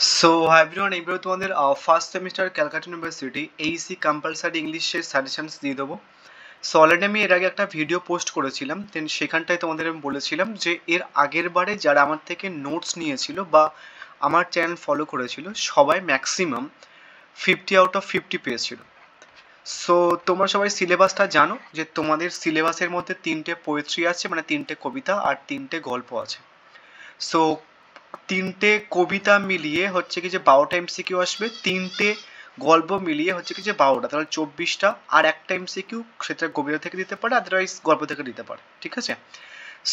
So, hi everyone, এবার তোমাদের first semester Calcutta university Aisi compulsory ইংলিশের সাজেশনস দিয়ে দেবো। সো অলরেডি আমি এর আগে একটা ভিডিও পোস্ট করেছিলাম, দেন সেখানটায় তোমাদের আমি বলেছিলাম যে এর আগের বারে যারা আমার থেকে নোটস নিয়েছিল বা আমার চ্যানেল ফলো করেছিল সবাই ম্যাক্সিমাম 50 আউট অফ 50 পেয়েছিল। সো তোমরা সবাই সিলেবাসটা জানো যে তোমাদের সিলেবাসের মধ্যে 3টে পোয়েট্রি আছে, মানে 3টে কবিতা আর 3টে গল্প আছে। সো 3টে কবিতা মিলিয়ে হচ্ছে কি যে 12টা এমসিকিউ আসবে, 3টে গল্প মিলিয়ে হচ্ছে কি যে 12টা, তাহলে 24টা। আর একটা এমসিকিউ সেটা কবিতা থেকে দিতে পারে, আদারওয়াইজ গল্প থেকে দিতে পারে, ঠিক আছে।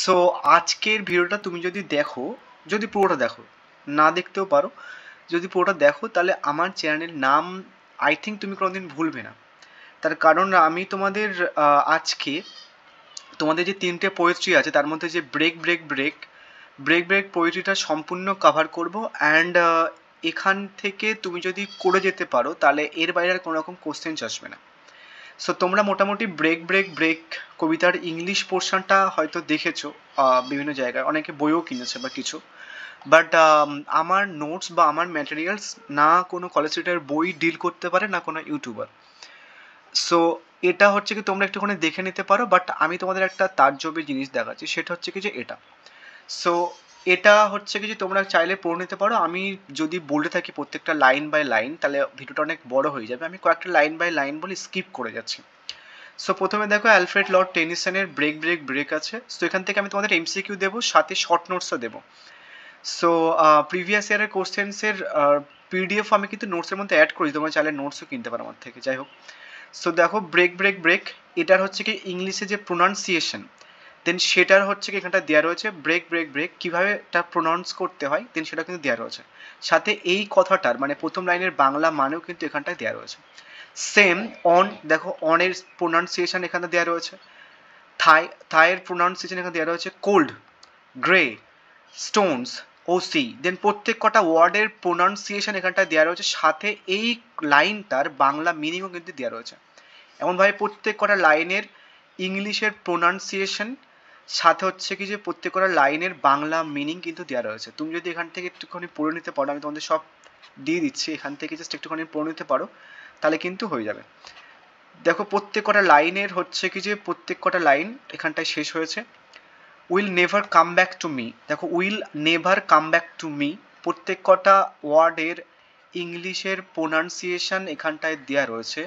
সো আজকের ভিডিওটা তুমি যদি দেখো, যদি পুরোটা দেখো, না দেখতেও পারো, যদি পুরোটা দেখো তাহলে আমার চ্যানেলের নাম আই থিঙ্ক তুমি কোনোদিন ভুলবে না। তার কারণ আমি তোমাদের আজকে তোমাদের যে 3টে পোয়েট্রি আছে তার মধ্যে যে break break break break break পোয়েট্রিটা সম্পূর্ণ কভার করব। অ্যান্ড এখান থেকে তুমি যদি করে যেতে পারো তাহলে এর বাইরে আর কোনো রকম কোশ্চেন্স আসবে না। সো তোমরা মোটামুটি ব্রেক ব্রেক ব্রেক কবিতার ইংলিশ পোর্শনটা হয়তো দেখেছো বিভিন্ন জায়গায়, অনেকে বইও কিনেছে বা কিছু। বাট আমার নোটস বা আমার ম্যাটেরিয়ালস না কোনো কলেজ রিডার বই ডিল করতে পারে, না কোনো ইউটিউবার। সো এটা হচ্ছে কি তোমরা একটুখানি দেখে নিতে পারো, বাট আমি তোমাদের একটা তাজ্জবের জিনিস দেখাচ্ছি, সেটা হচ্ছে কি যে এটা। সো এটা হচ্ছে কি যে তোমরা চাইলে পড়ে নিতে পারো। আমি যদি বলে থাকি প্রত্যেকটা লাইন বাই লাইন তাহলে ভিডিওটা অনেক বড় হয়ে যাবে, আমি কয়েকটা লাইন বাই লাইন বলে স্কিপ করে যাচ্ছি। সো প্রথমে দেখো অ্যালফ্রেড লর্ড টেনিসনের ব্রেক ব্রেক ব্রেক আছে। সো এখান থেকে আমি তোমাদের এমসিকিউ দেবো, সাথে শর্ট নোটসও দেবো। সো প্রিভিয়াস ইয়ারের কোশ্চেন্সের পিডিএফ আমি কিন্তু নোটসের মধ্যে অ্যাড করি, তোমরা চাইলে নোটসও কিনতে পারো আমার থেকে, যাই হোক। সো দেখো ব্রেক ব্রেক ব্রেক, এটার হচ্ছে কি ইংলিশে যে প্রোনাউন্সিয়েশন, দেন সেটার হচ্ছে কি এখানটা দেওয়া রয়েছে ব্রেক ব্রেক ব্রেক কীভাবে এটা প্রোনাউন্স করতে হয়, দেন সেটা কিন্তু দেওয়া রয়েছে। সাথে এই কথাটার মানে প্রথম লাইনের বাংলা মানেও কিন্তু এখানটায় দেওয়া রয়েছে। সেম অন, দেখো অনের প্রোনাউন্সিয়েশন এখানে দেওয়া রয়েছে। থাই, থাইয়ের প্রোনাউন্সিয়েশন এখানে দেওয়া রয়েছে। কোল্ড, গ্রে, স্টোনস, ওসি, দেন প্রত্যেক কটা ওয়ার্ডের প্রোনাউন্সিয়েশন এখানটায় দেওয়া রয়েছে। সাথে এই লাইনটার বাংলা মিনিংও কিন্তু দেওয়া রয়েছে। এমনভাবে প্রত্যেক কটা লাইনের ইংলিশের প্রোনাউন্সিয়েশন, সাথে হচ্ছে কি যে প্রত্যেক কটা লাইনের বাংলা মিনিং কিন্তু দেওয়া রয়েছে। তুমি যদি এখান থেকে একটুখানি পড়ে নিতে পারো, আমি তোমাদের সব দিয়ে দিচ্ছি, এখান থেকে জাস্ট একটুখানি পড়ে নিতে পারো তাহলে কিন্তু হয়ে যাবে। দেখো প্রত্যেক কটা লাইনের হচ্ছে কি যে প্রত্যেক কটা লাইন এখানটায় শেষ হয়েছে। Will never come back to me, দেখো will never come back to me, প্রত্যেক কটা ওয়ার্ডের ইংলিশের প্রোনাউন্সিয়েশন এখানটায় দেওয়া রয়েছে।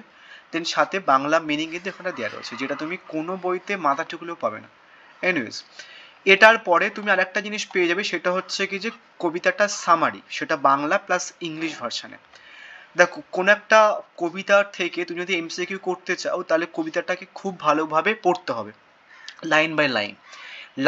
দেন সাথে বাংলা মিনিং কিন্তু এখানটা দেওয়া রয়েছে, যেটা তুমি কোনো বইতে মাথা ঠুকলেও পাবে না। এনিওয়েজ, এটার পরে তুমি আরেকটা জিনিস পেয়ে যাবে, সেটা হচ্ছে কি যে কবিতাটা সামারি, সেটা বাংলা প্লাস ইংলিশ ভার্সানে। দেখো কোনো একটা কবিতার থেকে তুমি যদি এমসিকিউ করতে চাও তাহলে কবিতাটাকে খুব ভালোভাবে পড়তে হবে, line by line.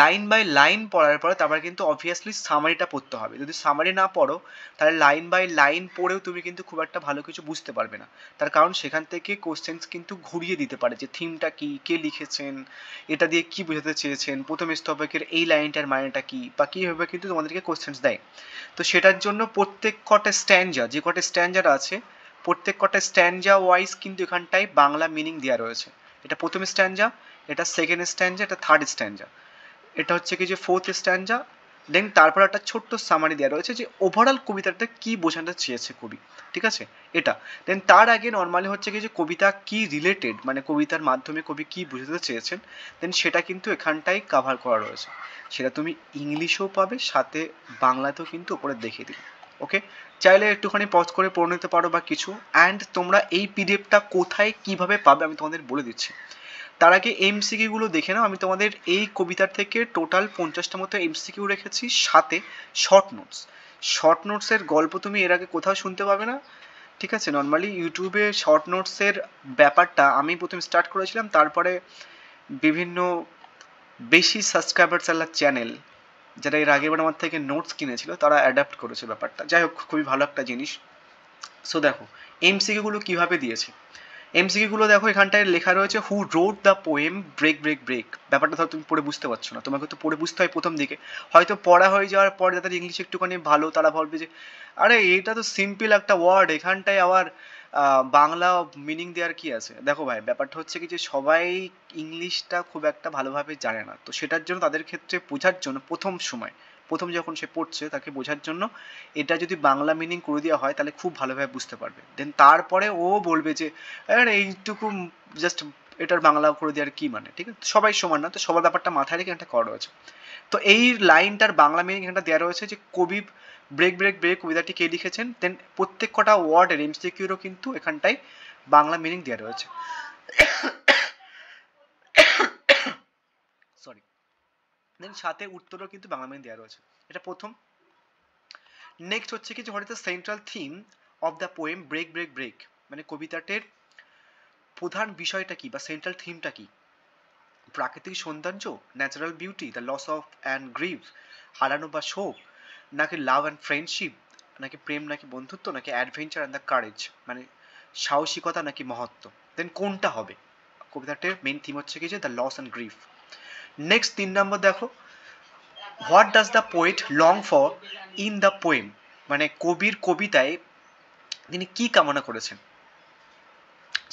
Line by line পড়ার পরে তারপর কিন্তু অবভিয়াসলি সামারিটা পড়তে হবে। যদি সামারি না পড়ো তাহলে লাইন বাই লাইন পড়েও তুমি কিন্তু খুব একটা ভালো কিছু বুঝতে পারবে না। তার কারণ সেখান থেকে কোশ্চেন্স কিন্তু ঘুরিয়ে দিতে পারে, যে থিমটা কি, কে লিখেছেন, এটা দিয়ে কি বোঝাতে চেয়েছেন, প্রথম স্তবকের এই লাইনটার মানেটা কি, বা কীভাবে কিন্তু তোমাদেরকে কোশ্চেন্স দেয়। তো সেটার জন্য প্রত্যেক কটা স্ট্যান্ডা, যে কটা স্ট্যান্ডার আছে প্রত্যেক কটা স্ট্যান্ডা ওয়াইজ কিন্তু এখানটায় বাংলা মিনিং দেওয়া রয়েছে। এটা প্রথম স্ট্যান্ডা, এটা সেকেন্ড স্ট্যান্ডা, এটা থার্ড স্ট্যান্ডা, এটা হচ্ছে কি যে ফোর্থ স্ট্যান্ডা। দেন তারপর একটা ছোট্ট সামারি দেওয়া রয়েছে যে ওভারঅল কবিতাটা কি বোঝাতে চেয়েছে কবি, ঠিক আছে এটা। দেন তার আগে নর্মালি হচ্ছে কি যে কবিতা কি রিলেটেড, মানে কবিতার মাধ্যমে কবি কি বোঝাতে চেয়েছেন, দেন সেটা কিন্তু এখানটাই কাভার করা রয়েছে। সেটা তুমি ইংলিশেও পাবে, সাথে বাংলাতেও কিন্তু ওপরে দেখিয়ে দিবে। ওকে, চাইলে একটুখানি পজ করে পড়ে নিতে পারো বা কিছু। অ্যান্ড তোমরা এই পিডিএফটা কোথায় কিভাবে পাবে আমি তোমাদের বলে দিচ্ছি। তার আগে এমসিকিউ গুলো দেখে নাও। আমি তোমাদের এই কবিতার থেকে টোটাল 50টা মতো এমসিকিউ রেখেছি, সাথে শর্ট নোটস। শর্ট নোটসের গল্প তুমি এর আগে কোথাও শুনতে পাবে না, ঠিক আছে। নর্মালি ইউটিউবে শর্ট নোটসের ব্যাপারটা আমি প্রথমে স্টার্ট করেছিলাম, তারপরে বিভিন্ন বেশি সাবস্ক্রাইবার চালা চ্যানেল যারা এর আগের বার আমার থেকে নোটস কিনেছিল তারা অ্যাডাপ্ট করেছে ব্যাপারটা। যাই হোক, খুবই ভালো একটা জিনিস। সো দেখো এমসিকিউ গুলো কিভাবে দিয়েছে। এমসিকিউ গুলো দেখো এখানটায় লেখা রয়েছে, who wrote the poem break break break. ব্যাপারটা ধরো তুমি পড়ে বুঝতে পারছো না, তোমাকে তো পড়ে বুঝতে হয় প্রথম দিকে। হয়তো পড়া হয়ে যাওয়ার পর যাদের ইংলিশ একটুখানি ভালো তারা ভাববে যে আরে এটা তো সিম্পল একটা ওয়ার্ড, এখানটায় আবার বাংলা মিনিং দেওয়ার কি আছে। দেখো ভাই, ব্যাপারটা হচ্ছে কি যে সবাই ইংলিশটা খুব একটা ভালোভাবে জানে না, তো সেটার জন্য তাদের ক্ষেত্রে বোঝার জন্য প্রথম যখন সে পড়ছে তাকে বোঝার জন্য এটা যদি বাংলা মিনিং করে দেওয়া হয় তাহলে খুব ভালোভাবে বুঝতে পারবে। দেন তারপরে ও বলবে যে আরে এইটুকু জাস্ট এটার বাংলা করে দেওয়ার কি মানে, ঠিক আছে? সবাই সমান না, তো সবার ব্যাপারটা মাথায় রেখে একটা করা রয়েছে। তো এই লাইনটার বাংলা মিনিং এখানটা দেওয়া রয়েছে যে কবি ব্রেক ব্রেক ব্রেক কবিতাটি কে লিখেছেন, দেন প্রত্যেক কটা ওয়ার্ডের এমসিকিউরও কিন্তু এখানটায় বাংলা মিনিং দেওয়া রয়েছে। সরি। দেন সাথে উত্তরও কিন্তু বাংলা মিনিং দেওয়া রয়েছে, এটা প্রথম। নেক্সট হচ্ছে কি যে what is the central theme of the poem break break break, মানে কবিতাটির প্রধান বিষয়টা কি বা সেন্ট্রাল থিমটা কি? প্রাকৃতিক সৌন্দর্য, natural beauty, the loss of and grieve, হারানো বা শোক, নাকি লাভ অ্যান্ড ফ্রেন্ডশিপ, নাকি প্রেম নাকি বন্ধুত্ব, নাকি অ্যাডভেঞ্চার অ্যান্ড দ্য কারেজ, মানে সাহসিকতা নাকি মহত্ব। দেন কোনটা হবে? কবিতাটির মেইন থিম হচ্ছে কি যে the loss and grief. Next 3 number দেখো, what does the poet long for in the poem, মানে কবির কবিতায় তিনি কি কামনা করেছেন?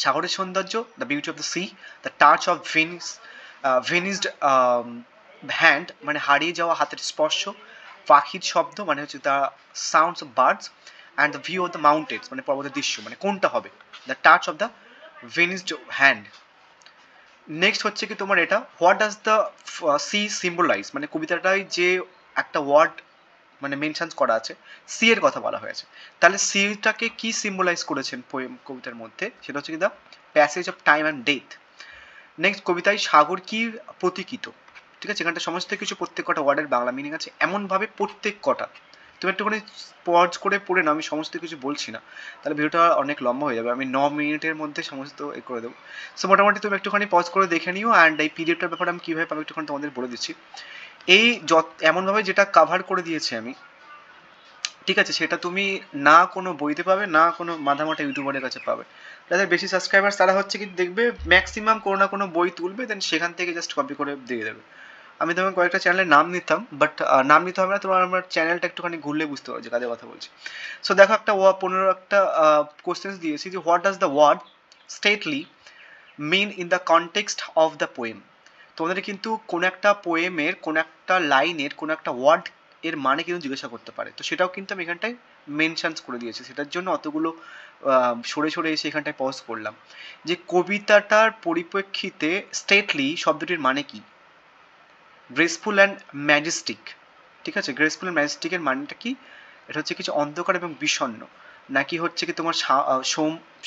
সাগরের সৌন্দর্য, the beauty of the sea, the touch of vanished hand, মানে হারিয়ে যাওয়া হাতের স্পর্শ, পাখির শব্দ মানে হচ্ছে the sounds of birds, and the view of the mountains, মানে পর্বতের দৃশ্য, মানে কোনটা হবে? The touch of the ভেনিসড hand. Next হচ্ছে কি তোমার এটা, what does the sea symbolise, মানে কবিতাটায় যে একটা ওয়ার্ড মানে মেনশন করা আছে, সি এর কথা বলা হয়েছে, তাহলে সিটাকে কি সিম্বলাইজ করেছেন পোয়েম কবিতার মধ্যে? সেটা হচ্ছে কি the passage of time and death. Next কবিতায় সাগর কি প্রতীকিত, ঠিক আছে? এখানটা সমস্ত কিছু প্রত্যেক কটা ওয়ার্ডের বাংলা মিনিং আছে এমনভাবে প্রত্যেক কটা, তুমি একটুখানি পজ করে পড়ে না, আমি সমস্ত কিছু বলছি না, তাহলে ভিডিওটা অনেক লম্বা হয়ে যাবে, আমি 9 মিনিটের মধ্যে সমস্ত এ করে দেবো। সো মোটামুটি তুমি একটুখানি পজ করে দেখে নিও, অ্যান্ড এই পিডিএফটার ব্যাপারে আমি কীভাবে পাবো একটুখানি তোমাদের বলে দিচ্ছি। এই এমনভাবে যেটা কাভার করে দিয়েছি আমি, ঠিক আছে, সেটা তুমি না কোনো বইতে পাবে না কোনো মাথামোটা ইউটিউবারের কাছে পাবে। যাদের বেশি সাবস্ক্রাইবার তারা হচ্ছে কি দেখবে ম্যাক্সিমাম কোনো না কোনো বই তুলবে, দেন সেখান থেকে জাস্ট কপি করে দিয়ে দেবে। আমি তোমার কয়েকটা চ্যানেলের নাম নিতাম, বাট নাম নিতে হবে না, তোমার আমার চ্যানেলটা একটুখানি ঘুরলে বুঝতে পারছি কাদের কথা বলছি। সো দেখো একটা 15 একটা কোশ্চেন্স দিয়েছি যে what does the word stately mean in the context of the poem. তোমাদের কিন্তু কোন একটা পোয়েমের কোন একটা লাইনের কোন একটা ওয়ার্ড এর মানে কিন্তু জিজ্ঞাসা করতে পারে, তো সেটাও কিন্তু আমি এখানটায় মেনশন করে দিয়েছি, সেটার জন্য অতগুলো সরে সরে এসে এখানটায় পজ করলাম যে কবিতাটার পরিপ্রেক্ষিতে স্টেটলি শব্দটির মানে কি? গ্রেসফুল অ্যান্ড ম্যাজেস্টিক, ঠিক আছে? গ্রেসফুল অ্যান্ড ম্যাজেস্টিকের মানেটা কি? এটা হচ্ছে কিছু অন্ধকার এবং বিষণ্ণ, নাকি হচ্ছে কি তোমার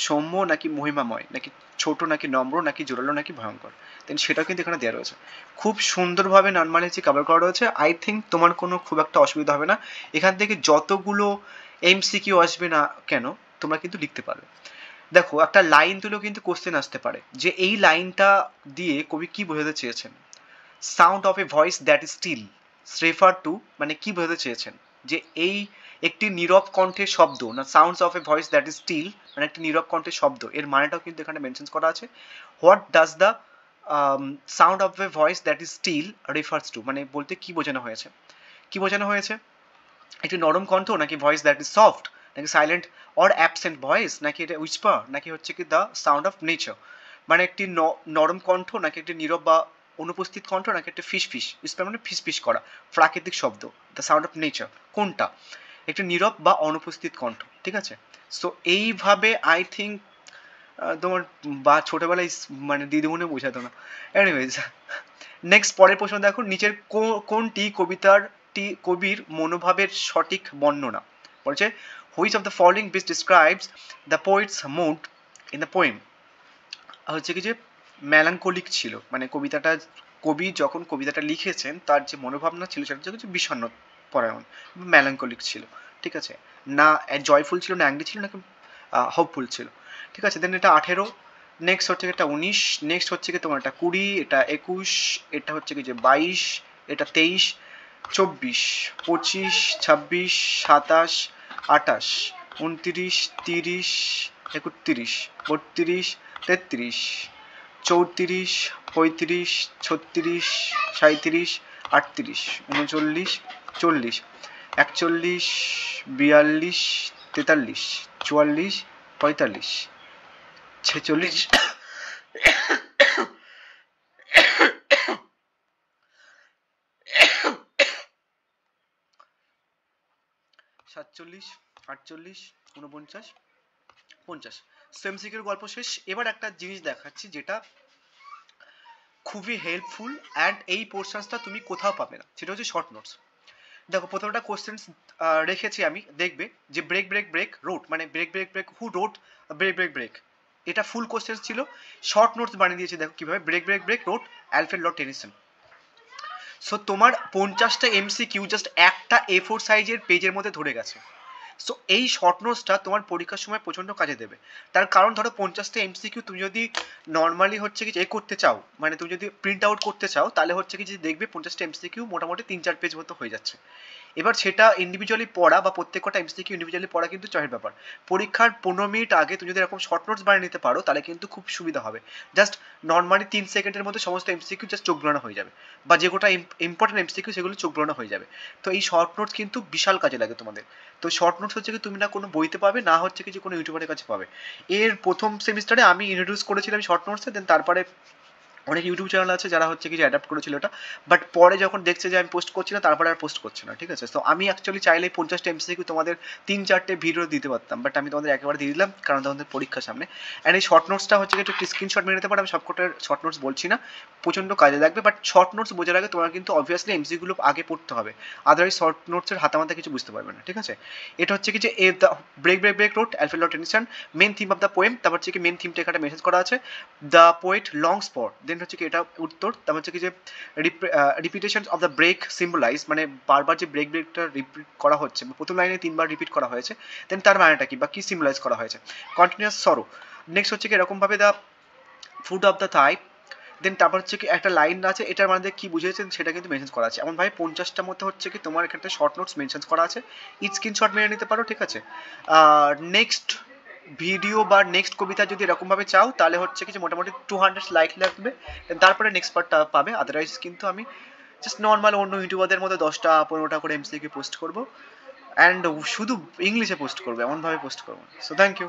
সৌম্য নাকি মহিমাময়, নাকি ছোট নাকি নম্র, নাকি জোরালো নাকি ভয়ঙ্কর, দেন সেটাও কিন্তু এখানে দেওয়া রয়েছে। খুব সুন্দরভাবে নর্মালিটি কভার করা রয়েছে। আই থিঙ্ক তোমার কোনো খুব একটা অসুবিধা হবে না, এখান থেকে যতগুলো এমসিকিউ আসবে না কেন তোমরা কিন্তু লিখতে পারবে। দেখো একটা লাইন তুলেও কিন্তু কোশ্চেন আসতে পারে যে এই লাইনটা দিয়ে কবি কি বোঝাতে চেয়েছেন। Sound of a voice that is still refer to, মানে কি বোঝাতে চেয়েছেন যে এই একটি নীরব কণ্ঠের শব্দ, না sounds of a voice that is still মানে একটি নীরব কণ্ঠের শব্দ, এর মানেটাও কিন্তু এখানে মেনশন করা আছে। What does the sound of a voice that is still refers to, মানে বলতে কি বোঝানো হয়েছে? কি বোঝানো হয়েছে? একটি নরম কণ্ঠ, নাকি ভয়েস দ্যাট ইজ সফট, নাকি সাইলেন্ট অর অ্যাবসেন্ট ভয়েস, নাকি এটা উইসপার, নাকি হচ্ছে কি দ্য সাউন্ড অফ নেচার, মানে একটি নরম কণ্ঠ, নাকি একটি নীরব বা অনুপস্থিত কণ্ঠ, নাকি একটা ফিস ফিস, উইসপার মানে ফিস ফিস করা প্রাকৃতিক শব্দ, দ্য সাউন্ড অফ নেচার কোনটা? একটি নীরব বা অনুপস্থিত কণ্ঠ, ঠিক আছে? সো এইভাবে আই থিঙ্ক তোমার বা ছোটবেলায় মানে দিদিমণি বোঝাতো না। এনিওয়েজ নেক্সট পরের প্রশ্ন দেখো, নিচের কোনটি কবির মনোভাবের সঠিক বর্ণনা? বলছে which of the following best describes the poet's mood in the poem. হচ্ছে কি যে মেলাঙ্কলিক ছিল, মানে কবিতাটা কবি যখন কবিতাটা লিখেছেন তার যে মনোভাবনা ছিল সেটা হচ্ছে বিষণ্ণ পরায়ণ, মেলাঙ্কলিক ছিল, ঠিক আছে? না জয়ফুল ছিল, না অ্যাংরি ছিল, নাকি হোপফুল ছিল, ঠিক আছে? দেন এটা 18। নেক্সট হচ্ছে কি এটা 19, নেক্সট হচ্ছে কি তোমার এটা 20, এটা 21, এটা হচ্ছে কি যে 22, এটা 23, 24, 25, 26, 27, 28, 29, 30, 31, 32, 33, 34, 35, 36, 37, 38, 39, 40, 41, 42, 43, 44, 45, 46, 47, 48, 49, 50। সো এমসিকিউর গল্প শেষ। এবার একটা জিনিস দেখাচ্ছি যেটা খুবই হেল্পফুল অ্যান্ড এই পোর্শনসটা তুমি কোথাও পাবে না, সেটা হচ্ছে শর্ট নোটস। দেখো প্রথমটা কোশ্চেন রেখেছি আমি, দেখবে যে ব্রেক ব্রেক ব্রেক রোট, মানে break break break who wrote break break break, এটা ফুল কোশ্চেন ছিল, শর্ট নোটস বানিয়ে দিয়েছে দেখো কিভাবে, break break break wrote Alfred Lord Tennyson. So তোমার 50টা এমসিকিউ জাস্ট একটা A4 সাইজের পেজের মধ্যে ধরে গেছে। সো এই শর্ট নোটসটা তোমার পরীক্ষার সময় প্রচণ্ড কাজে দেবে। তার কারণ ধরো 50টা এমসিকিউ তুমি যদি নর্মালি হচ্ছে কি যে করতে চাও, মানে তুমি যদি প্রিন্ট আউট করতে চাও, তাহলে হচ্ছে কি যে দেখবে 50টা এমসিকিউ মোটামুটি 3-4 পেজ মতো হয়ে যাচ্ছে। এবার সেটা ইন্ডিভিজুয়ালি পড়া বা প্রত্যেক কটা এমসিকিউ ইন্ডিভিজুয়ালি পড়া কিন্তু চয়ের ব্যাপার। পরীক্ষার 15 মিনিট আগে তুমি যদি এরকম শর্ট নোটস বানিয়ে নিতে পারো তাহলে কিন্তু খুব সুবিধা হবে। জাস্ট নর্মালি 3 সেকেন্ডের মধ্যে সমস্ত এমসিকিউ জাস্ট চোখ বোলানো হয়ে যাবে, বা যে গোটা ইম্পর্টেন্ট এমসিকিউ সেগুলো চোখ বোলানো হয়ে যাবে। তো এই শর্ট নোটস কিন্তু বিশাল কাজে লাগে তোমাদের। তো শর্ট নোটস হচ্ছে কি তুমি না কোনো বইতে পাবে, না হচ্ছে কি যে কোনো ইউটিউবারের কাছে পাবে। এর প্রথম সেমিস্টারে আমি ইন্ট্রোডিউস করেছিলাম শর্ট নোটসে, দেন তারপরে অনেক ইউটিউব চ্যানেল আছে যারা হচ্ছে কি যে অ্যাডাপ্ট করেছিল এটা, বাট পরে যখন দেখছে যে আমি পোস্ট করছি না, তারপরে আর পোস্ট করছে না, ঠিক আছে। তো আমি অ্যাকচুয়ালি চাইলে 50টা এমসিকিউ তোমাদের 3-4টে ভিডিও দিতে পারতাম, বাট আমি তোমাদের একেবারে দিয়ে দিলাম কারণ তোমাদের পরীক্ষার সামনে। অ্যান্ড এই শর্ট নোটসটা হচ্ছে কি একটু স্ক্রিনশট মেরে নিতে পারো, আমি সবকটার শর্ট নোটস বলছি না, প্রচণ্ড কাজে লাগবে। বাট শর্ট নোটস বোঝার আগে তোমার কিন্তু অবভিয়াসলি এমসিকিউগুলো আগে পড়তে হবে, আদারওয়াইজ শর্ট নোটসের হাতামাতা কিছু বুঝতে পারবে না, ঠিক আছে। এটা হচ্ছে কি যে a the break break break wrote Alfred Lord Tennyson, main theme of the poem, তারপর হচ্ছে কি মেন থিমটা এখানে মেসেজ করা আছে, the poet longs for, then হচ্ছে কি এটা উত্তর, তারপর হচ্ছে কি যে repetition of the break symbolize, মানে বারবার যে ব্রেক ব্রেকটা রিপিট করা হচ্ছে, প্রথম লাইনে 3বার রিপিট করা হয়েছে, দেন তার মানেটা কি বা কি সিম্বলাইজ করা হয়েছে, কন্টিনিউয়াস সরো। নেক্সট হচ্ছে কি এরকমভাবে দ্য ফুড অফ দ্য থাই, দেন তারপর হচ্ছে কি একটা লাইন আছে, এটার মধ্যে কি বুঝিয়েছেন সেটা কিন্তু মেনশন করা আছে। এমনভাবে 50টার মধ্যে হচ্ছে কি তোমার এখানে শর্ট নোটস মেনশন করা আছে, ইট স্ক্রিনশট মেরে নিতে পারো, ঠিক আছে। নেক্সট ভিডিও বা নেক্সট কবিতা যদি এরকমভাবে চাও তাহলে হচ্ছে কি যে মোটামুটি 200 লাইক লাগবে, তারপরে নেক্সট পার্টটা পাবে। আদারওয়াইজ কিন্তু আমি জাস্ট নর্মাল অন্য ইউটিউবারদের মধ্যে 10টা-15টা করে এমসিকিউ পোস্ট করবো, অ্যান্ড শুধু ইংলিশে পোস্ট করবো, এমনভাবে পোস্ট করবো। So thank you.